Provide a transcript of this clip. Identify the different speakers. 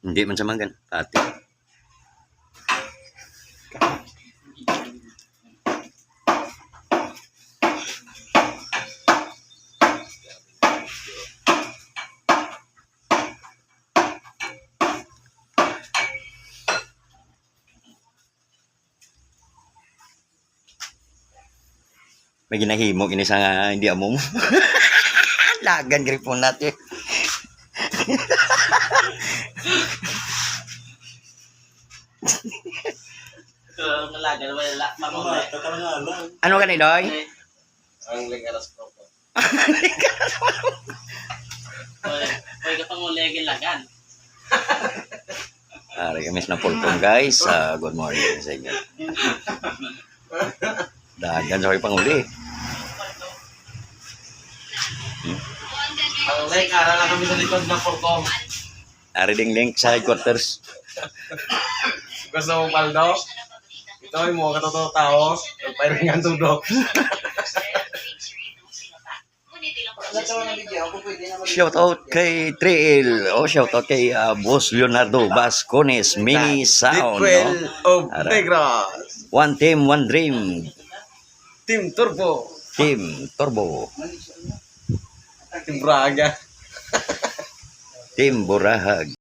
Speaker 1: Hindi man sa manggan. Pati. May ginahimo kinisa nga hindi amo mo. Lagan gripon natin. Ano ka ni Doy?
Speaker 2: Ang lingaras ko po. Pwede ka pang ulegin lagan.
Speaker 1: Ari kami na pulpong guys. Good morning sa inyo. Dagan sa panguli.
Speaker 2: Ang leg, ara lang kami sa likod ng pulkong.
Speaker 1: Ari ding link sa headquarters.
Speaker 2: Gusto mong paldo? Ito ay mga katotoo tao. Nagpairingan tudok.
Speaker 1: Shout out kay Trail. Shout out kay Boss Leonardo Vascones. Mini Sound.
Speaker 2: Dequel of
Speaker 1: Ara.
Speaker 2: Negras.
Speaker 1: One team, one dream.
Speaker 2: Team Turbo.
Speaker 1: Team Turbo.
Speaker 2: Team Braga.
Speaker 1: Team Burahag.